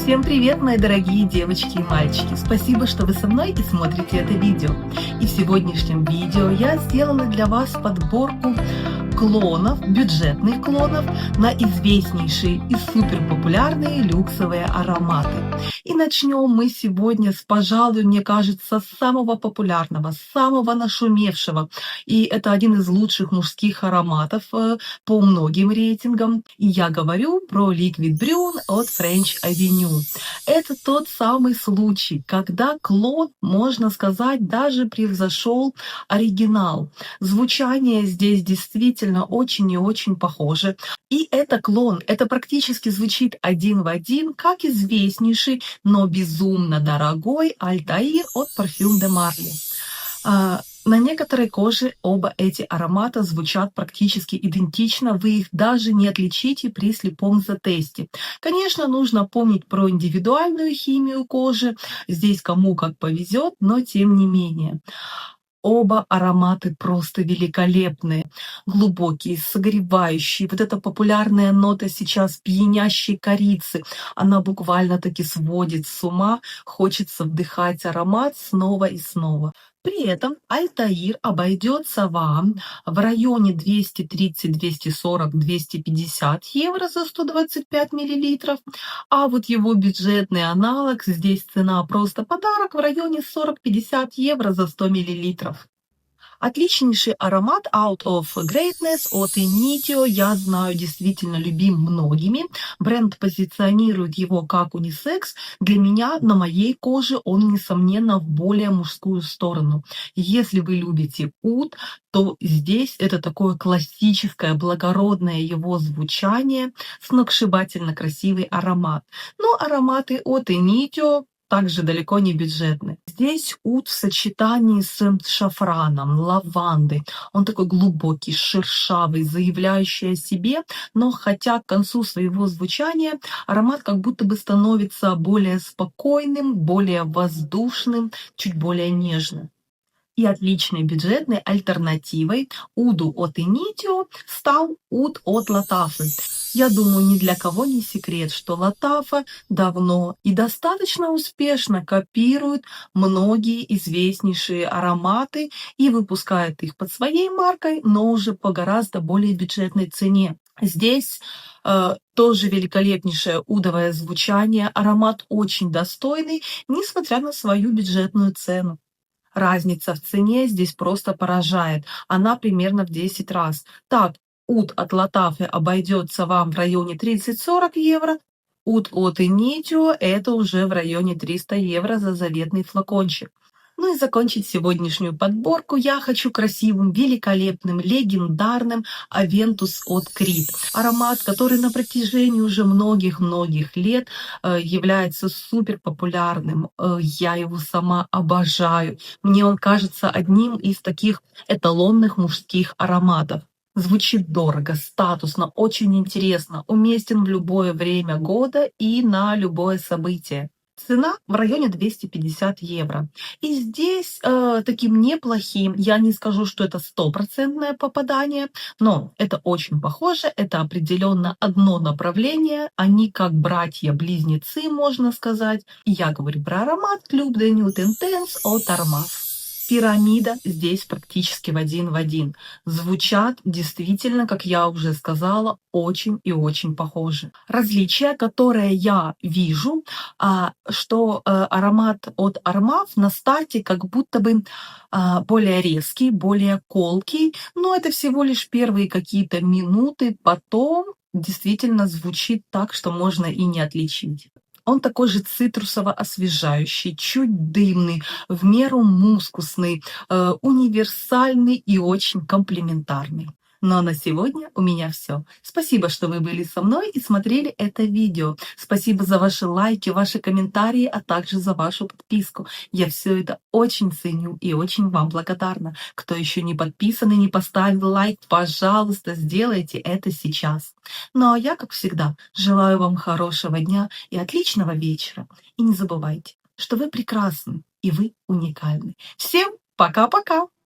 Всем привет, мои дорогие девочки и мальчики! Спасибо, что вы со мной и смотрите это видео. И в сегодняшнем видео я сделала для вас подборку клонов, бюджетных клонов на известнейшие и суперпопулярные люксовые ароматы. И начнем мы сегодня с, пожалуй, мне кажется, самого популярного, самого нашумевшего. И это один из лучших мужских ароматов по многим рейтингам. И я говорю про Liquid Brune от French Avenue. Это тот самый случай, когда клон, можно сказать, даже превзошел оригинал. Звучание здесь действительно очень и очень похоже. И это клон, это практически звучит один в один, как известнейший, но безумно дорогой Altair от Parfum de Marly. На некоторой коже оба эти аромата звучат практически идентично, вы их даже не отличите при слепом затесте. Конечно, нужно помнить про индивидуальную химию кожи, здесь кому как повезет, но тем не менее. Оба ароматы просто великолепные, глубокие, согревающие. Вот эта популярная нота сейчас пьянящей корицы, она буквально-таки сводит с ума, хочется вдыхать аромат снова и снова. При этом Altair обойдется вам в районе 230, 240, 250 евро за 125 миллилитров, а вот его бюджетный аналог, здесь цена просто подарок, в районе 40-50 евро за 100 миллилитров. Отличнейший аромат Out of Greatness от Initio, я знаю, действительно любим многими. Бренд позиционирует его как унисекс. Для меня, на моей коже, он, несомненно, в более мужскую сторону. Если вы любите уд, то здесь это такое классическое, благородное его звучание, сногсшибательно красивый аромат. Но ароматы от Initio также далеко не бюджетный. Здесь уд в сочетании с шафраном, лавандой. Он такой глубокий, шершавый, заявляющий о себе, но хотя к концу своего звучания аромат как будто бы становится более спокойным, более воздушным, чуть более нежным. И отличной бюджетной альтернативой уду от Initio стал уд от Lattafe. Я думаю, ни для кого не секрет, что Lattafe давно и достаточно успешно копирует многие известнейшие ароматы и выпускает их под своей маркой, но уже по гораздо более бюджетной цене. Здесь тоже великолепнейшее удовое звучание, аромат очень достойный, несмотря на свою бюджетную цену. Разница в цене здесь просто поражает. Она примерно в 10 раз. Так, уд от Lattafe обойдется вам в районе 30-40 евро. Уд от Initio это уже в районе 300 евро за заветный флакончик. Ну и закончить сегодняшнюю подборку я хочу красивым, великолепным, легендарным Aventus от Creed. Аромат, который на протяжении уже многих-многих лет является супер популярным. Я его сама обожаю. Мне он кажется одним из таких эталонных мужских ароматов. Звучит дорого, статусно, очень интересно, уместен в любое время года и на любое событие. Цена в районе 250 евро. И здесь таким неплохим, я не скажу, что это стопроцентное попадание, но это очень похоже, это определенно одно направление, они как братья-близнецы, можно сказать. И я говорю про аромат Club de Nuit Intense от Armaf. Пирамида здесь практически в один. Звучат действительно, как я уже сказала, очень и очень похожи. Различие, которое я вижу, что аромат от Armaf на старте как будто бы более резкий, более колкий, но это всего лишь первые какие-то минуты, потом действительно звучит так, что можно и не отличить. Он такой же цитрусово-освежающий, чуть дымный, в меру мускусный, универсальный и очень комплементарный. Ну а на сегодня у меня все. Спасибо, что вы были со мной и смотрели это видео. Спасибо за ваши лайки, ваши комментарии, а также за вашу подписку. Я все это очень ценю и очень вам благодарна. Кто еще не подписан и не поставил лайк, пожалуйста, сделайте это сейчас. Ну а я, как всегда, желаю вам хорошего дня и отличного вечера. И не забывайте, что вы прекрасны и вы уникальны. Всем пока-пока!